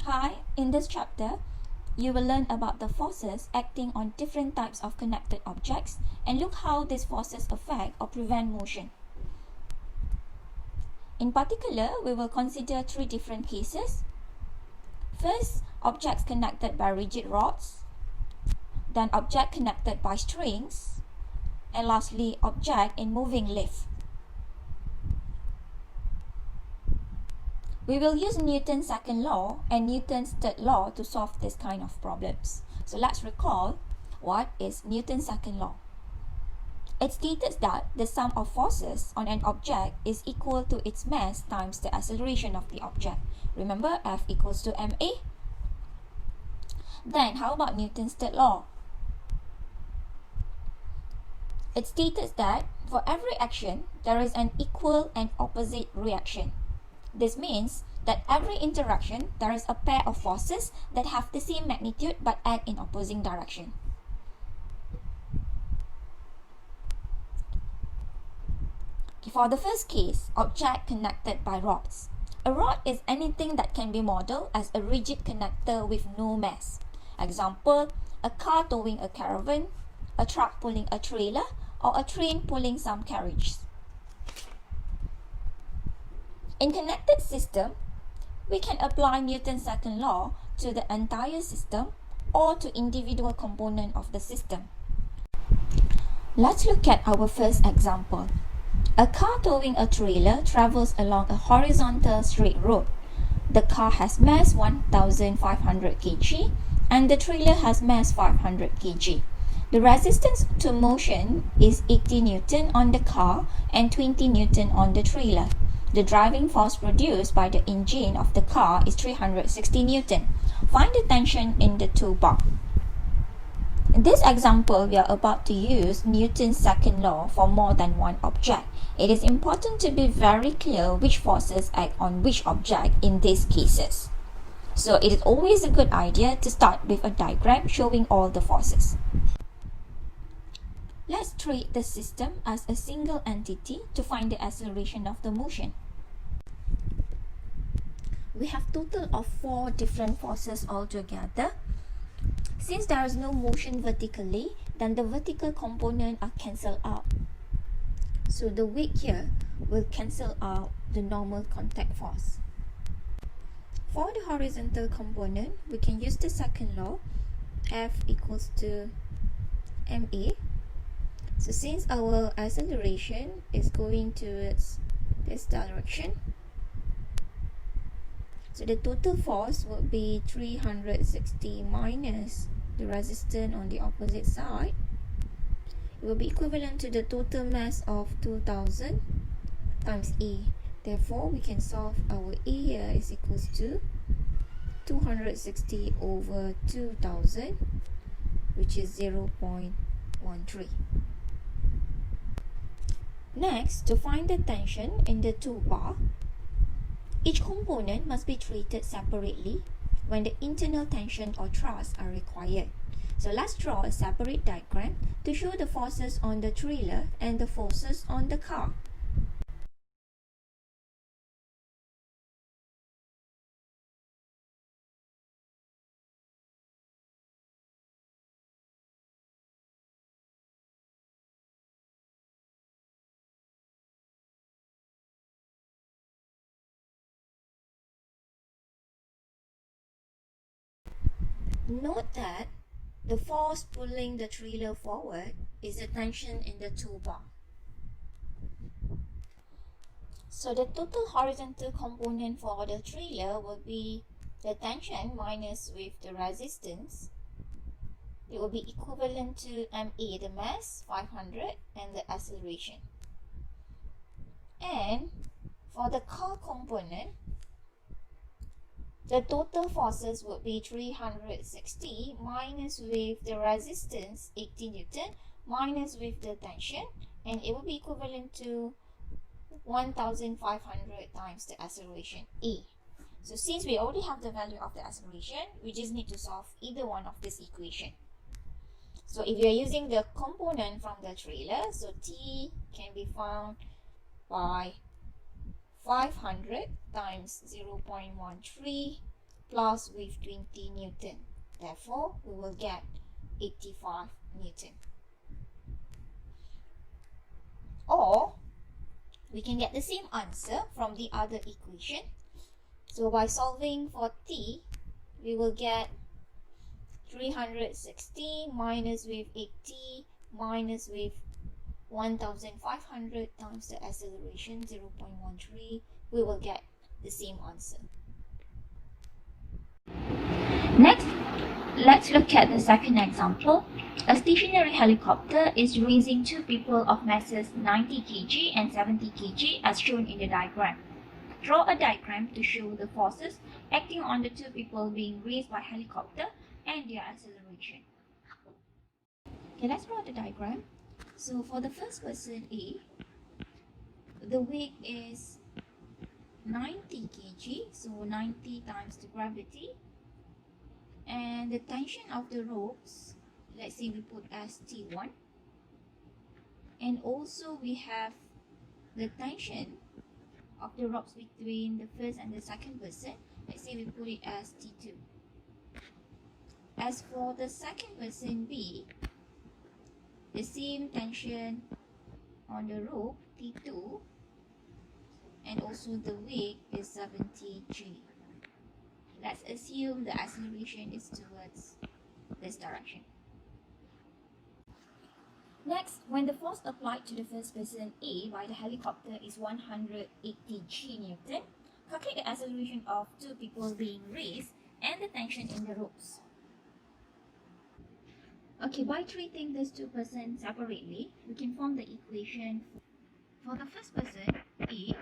Hi, in this chapter, you will learn about the forces acting on different types of connected objects and look how these forces affect or prevent motion. In particular, we will consider three different cases. First, objects connected by rigid rods, then object connected by strings, and lastly, object in moving lift. We will use Newton's second law and Newton's third law to solve this kind of problems. So let's recall what is Newton's second law. It states that the sum of forces on an object is equal to its mass times the acceleration of the object. Remember, F equals to ma. Then how about Newton's third law? It states that for every action, there is an equal and opposite reaction. This means that every interaction, there is a pair of forces that have the same magnitude but act in opposing direction. For the first case, object connected by rods. A rod is anything that can be modeled as a rigid connector with no mass. Example, a car towing a caravan, a truck pulling a trailer, or a train pulling some carriages. In connected system, we can apply Newton's second law to the entire system or to individual component of the system. Let's look at our first example. A car towing a trailer travels along a horizontal straight road. The car has mass 1,500 kg and the trailer has mass 500 kg. The resistance to motion is 80 Newton on the car and 20 Newton on the trailer. The driving force produced by the engine of the car is 360 Newton. Find the tension in the toolbar. In this example, we are about to use Newton's second law for more than one object. It is important to be very clear which forces act on which object in these cases. So it is always a good idea to start with a diagram showing all the forces. Let's treat the system as a single entity to find the acceleration of the motion. We have total of 4 different forces altogether. Since there is no motion vertically, then the vertical component are cancelled out. So the weight here will cancel out the normal contact force. For the horizontal component, we can use the second law, F equals to ma. So since our acceleration is going towards this direction, so the total force will be 360 minus the resistance on the opposite side. It will be equivalent to the total mass of 2000 times E. Therefore, we can solve our E here is equals to 260 over 2000, which is 0.13. Next, to find the tension in the toolbar, each component must be treated separately when the internal tension or thrust are required. So let's draw a separate diagram to show the forces on the trailer and the forces on the car. Note that the force pulling the trailer forward is the tension in the toolbar. So the total horizontal component for the trailer will be the tension minus with the resistance. It will be equivalent to ma, the mass 500, and the acceleration. And for the car component, the total forces would be 360 minus with the resistance 80 Newton minus with the tension, and it will be equivalent to 1500 times the acceleration E. So since we already have the value of the acceleration, we just need to solve either one of this equation. So if you are using the component from the trailer, so T can be found by 500 times 0.13 plus with 20 Newton. Therefore, we will get 85 Newton. Or, we can get the same answer from the other equation. So by solving for t, we will get 360 minus with 80 minus with 1500 times the acceleration 0.13. We will get the same answer. Next, let's look at the second example. A stationary helicopter is raising two people of masses 90 kg and 70 kg as shown in the diagram. Draw a diagram to show the forces acting on the two people being raised by helicopter and their acceleration. Okay, let's draw the diagram. So for the first person A, the weight is 90 kg, so 90 times the gravity. And the tension of the ropes, let's say we put as T1. And also we have the tension of the ropes between the first and the second person, let's say we put it as T2. As for the second person B, the same tension on the rope T2 and also the weight is 70 G. Let's assume the acceleration is towards this direction. Next, when the force applied to the first person A by the helicopter is 180 G Newton, calculate the acceleration of two people being raised and the tension in the ropes. Okay, by treating these two persons separately, we can form the equation for the first person A.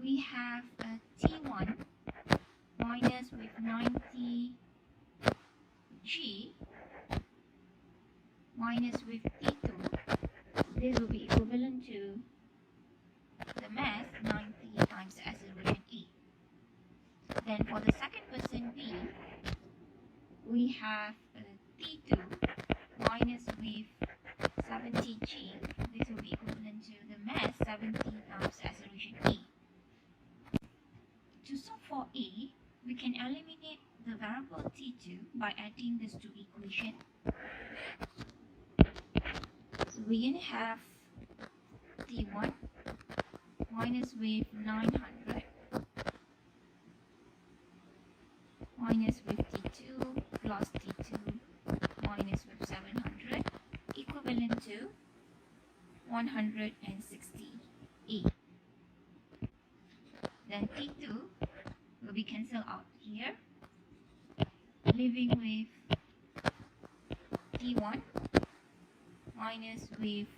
We have a T1 minus with 90 G minus with T2. This will be equivalent to the mass 90 times the acceleration E. Then for the second person B, we have a T2 minus with 70 G. This will be equivalent to the mass 70 times the acceleration E. To solve for A, we can eliminate the variable T2 by adding these two equations. So we're going to have T1 minus with 900 minus with T2 plus T2 minus with 700 equivalent to 168. Then T2 will be cancelled out here, leaving with T1 minus with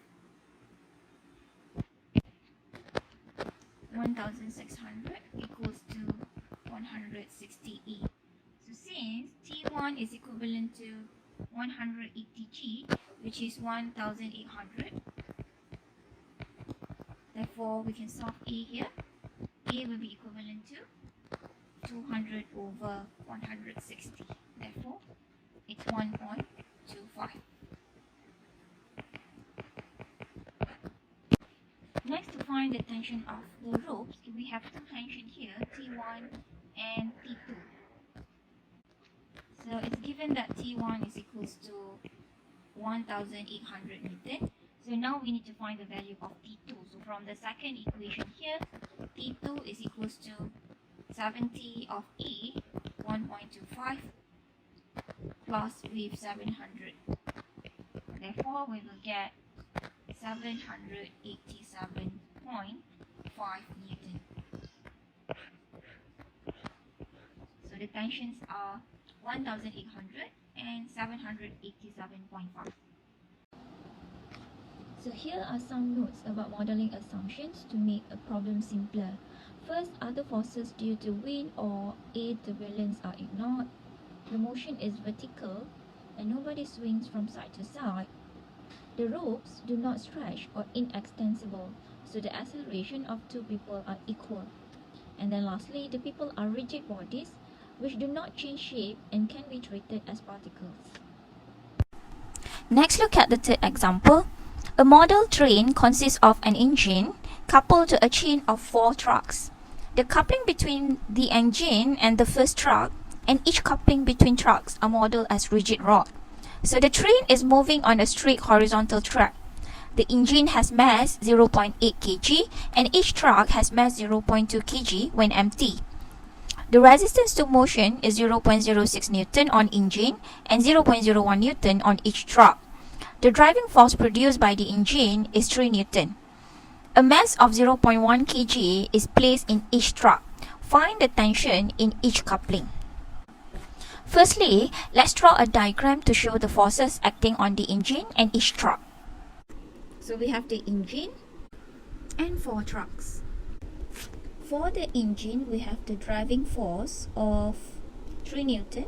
1600 equals to 168. So since T1 is equivalent to 180 G, which is 1800, therefore we can solve A here. A will be equivalent to 200 over 160. Therefore, it's 1.25. Next, to find the tension of the ropes, we have two tension here, T1 and T2. So it's given that T1 is equals to 1800 Newton. So now we need to find the value of T2. So from the second equation here, T2 is equals to 70 of A, 1.25 plus with 700. Therefore, we will get 787.5 Newton. So the tensions are 1800 and 787.5. So here are some notes about modeling assumptions to make a problem simpler. First, other forces due to wind or air turbulence are ignored. The motion is vertical and nobody swings from side to side. The ropes do not stretch or inextensible, so the acceleration of two people are equal. And then lastly, the people are rigid bodies which do not change shape and can be treated as particles. Next, look at the third example. A model train consists of an engine coupled to a chain of 4 trucks. The coupling between the engine and the first truck and each coupling between trucks are modeled as rigid rod. So the train is moving on a straight horizontal track. The engine has mass 0.8 kg and each truck has mass 0.2 kg when empty. The resistance to motion is 0.06 Newton on engine and 0.01 Newton on each truck. The driving force produced by the engine is 3 Newton. A mass of 0.1 kg is placed in each truck. Find the tension in each coupling. Firstly, let's draw a diagram to show the forces acting on the engine and each truck. So we have the engine and 4 trucks. For the engine, we have the driving force of 3 Newton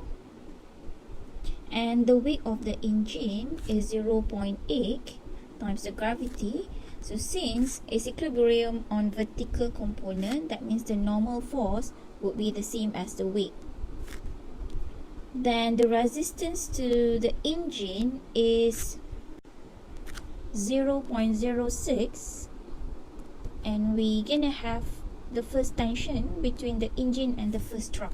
and the weight of the engine is 0.8 times the gravity. So since it's equilibrium on vertical component, that means the normal force would be the same as the weight. Then the resistance to the engine is 0.06 and we're gonna have the first tension between the engine and the first truck.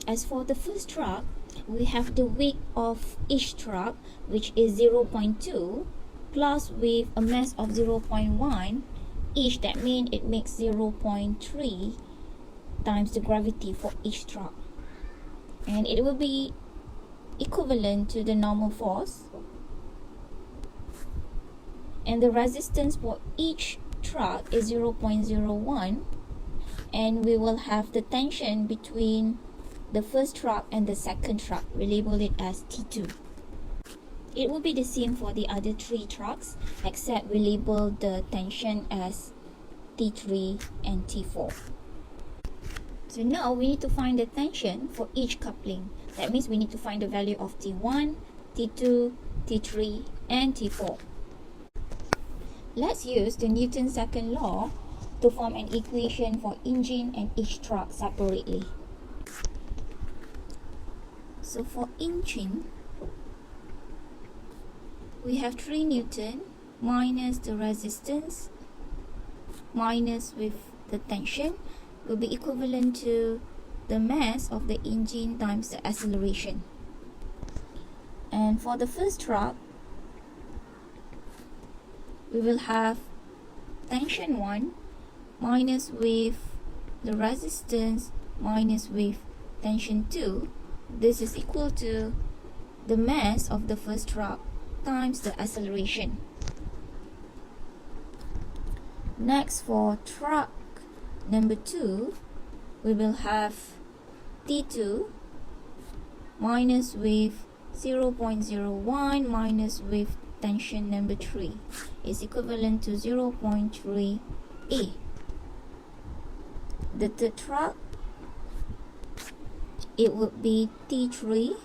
As for the first truck, we have the weight of each truck, which is 0.2 plus with a mass of 0.1 each. That means it makes 0.3 times the gravity for each truck, and it will be equivalent to the normal force. And the resistance for each truck is 0.01 and we will have the tension between the first truck and the second truck. We label it as T2. It will be the same for the other 3 trucks, except we label the tension as T3 and T4. So now we need to find the tension for each coupling. That means we need to find the value of T1, T2, T3 and T4. Let's use the Newton's second law to form an equation for engine and each truck separately. So for engine, we have 3 Newton minus the resistance minus with the tension will be equivalent to the mass of the engine times the acceleration. And for the first truck, we will have tension 1 minus with the resistance minus with tension 2. This is equal to the mass of the first truck times the acceleration. Next, for truck number 2, we will have T2 minus with 0.01 minus with tension number 3 is equivalent to 0.3 A. The third truck, it would be T3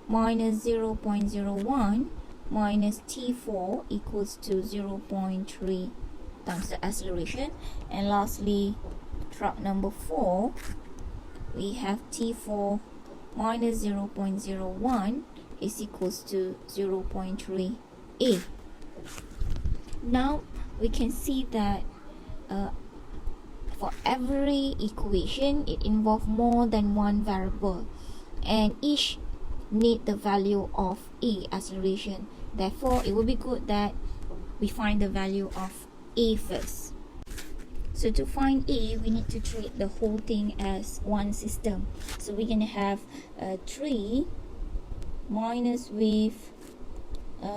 minus 0.01 minus T4 equals to 0.3 times the acceleration. And lastly, truck number 4, we have T4 minus 0.01 is equals to 0.3 A. Now we can see that for every equation it involves more than one variable and each need the value of A, acceleration. Therefore it would be good that we find the value of A first. So to find A, we need to treat the whole thing as one system. So we're going to have 3 minus with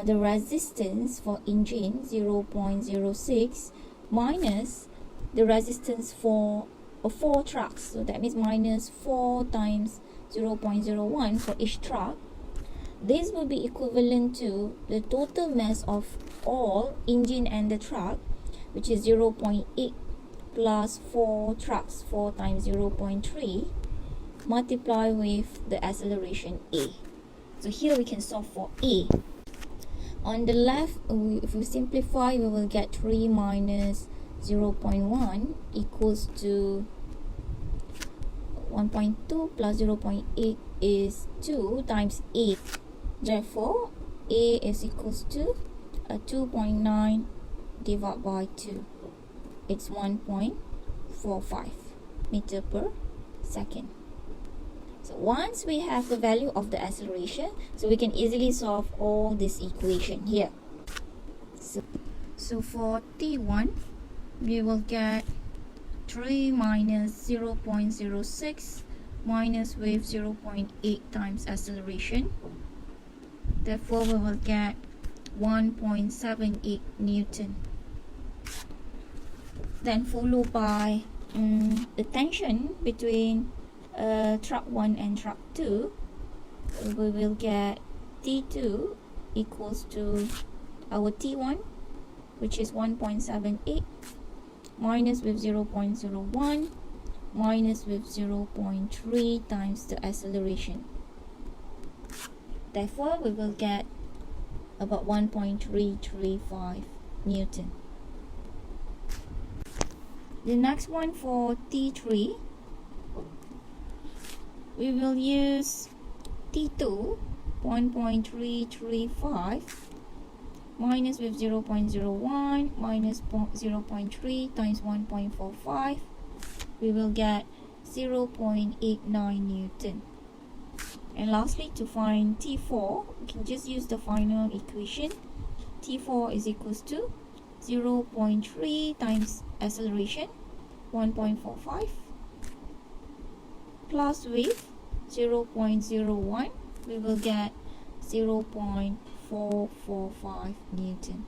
the resistance for engine 0.06 minus the resistance for 4 trucks. So that means minus 4 times 0.01 for each truck. This will be equivalent to the total mass of all engine and the truck, which is 0.8 plus 4 trucks, 4 times 0.3 multiply with the acceleration A. So here we can solve for A. On the left, if we simplify, we will get 3 minus 0.1 equals to 1.2 plus 0.8 is 2 times 8. Therefore, A is equals to 2.9 divided by 2. It's 1.3. 0.45 meter per second. So once we have the value of the acceleration, so we can easily solve all this equation here. So for T1, we will get 3 minus 0.06 minus with 0.8 times acceleration. Therefore, we will get 1.78 Newton. Then followed by the tension between truck 1 and truck 2, we will get T2 equals to our T1, which is 1.78 minus with 0.01 minus with 0.3 times the acceleration. Therefore, we will get about 1.335 Newton. The next one for T3, we will use T2 1.335 minus with 0.01 minus 0.3 times 1.45. We will get 0.89 Newton. And lastly, to find T4, we can just use the final equation. T4 is equals to 0.3 times acceleration, 1.45, plus with 0.01, we will get 0.445 Newton.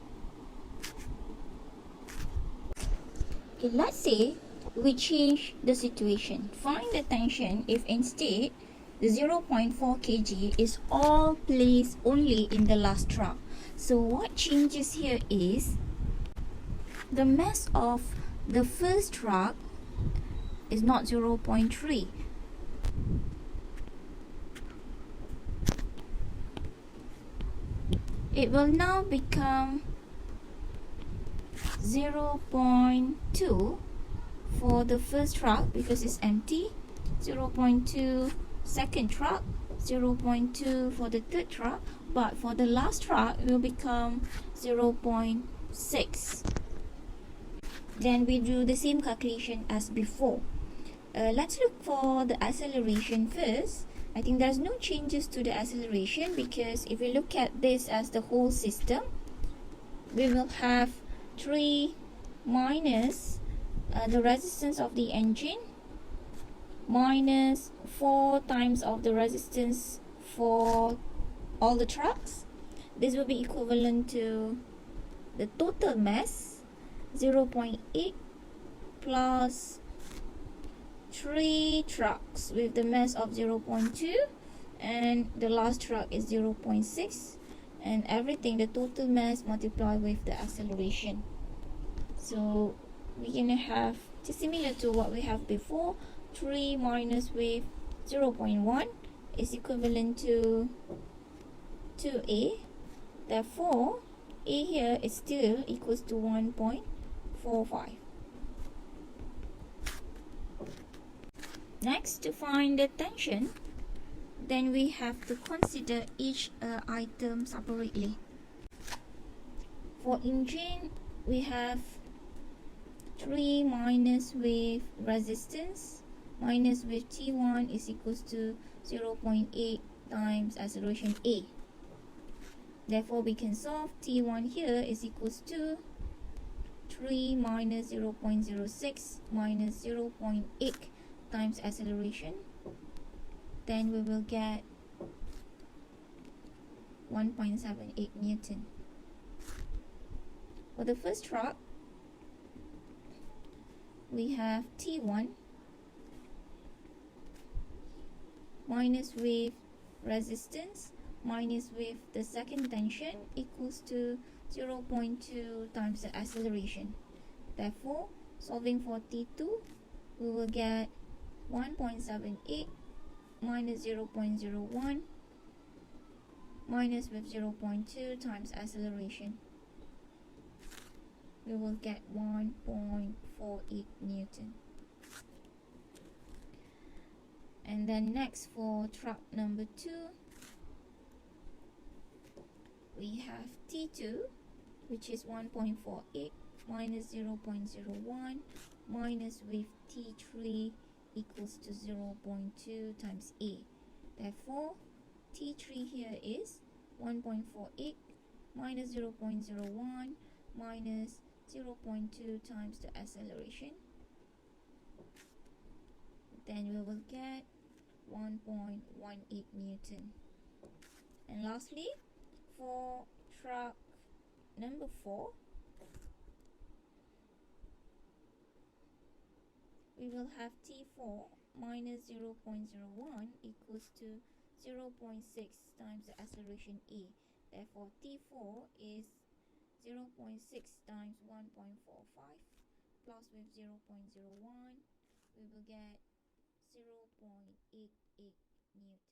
Okay, let's say we change the situation. Find the tension if instead the 0.4 kg is all placed only in the last truck. So what changes here is the mass of the first truck is not 0.3. It will now become 0.2 for the first truck because it's empty, 0.2 second truck, 0.2 for the third truck, but for the last truck it will become 0.6. Then we do the same calculation as before. Let's look for the acceleration first. I think there's no changes to the acceleration because if we look at this as the whole system, we will have 3 minus the resistance of the engine minus 4 times of the resistance for all the trucks. This will be equivalent to the total mass 0.8 plus 3 trucks with the mass of 0.2 and the last truck is 0.6, and everything, the total mass multiplied with the acceleration. So we're gonna have just similar to what we have before. 3 minus with 0.1 is equivalent to 2a. Therefore, a here is still equals to 1.45. Next, to find the tension, then we have to consider each item separately. For engine, we have 3 minus with resistance minus with T1 is equals to 0.8 times acceleration A. Therefore, we can solve T1 here is equals to 3 minus 0.06 minus 0.8 times acceleration. Then we will get 1.78 Newton. For the first truck, we have T1 minus with resistance minus with the second tension equals to 0.2 times the acceleration. Therefore, solving for T2, we will get 1.78 minus 0.01 minus with 0.2 times acceleration. We will get 1.48 Newton. And then next for truck number 2, we have T2, which is 1.48 minus 0.01 minus with T3 equals to 0.2 times A. Therefore, T3 here is 1.48 minus 0.01 minus 0.2 times the acceleration. Then we will get 1.18 Newton. And lastly, for truck number 4, we will have T4 minus 0.01 equals to 0.6 times the acceleration E. Therefore, T4 is 0.6 times 1.45 plus with 0.01, we will get 0.88 Newton.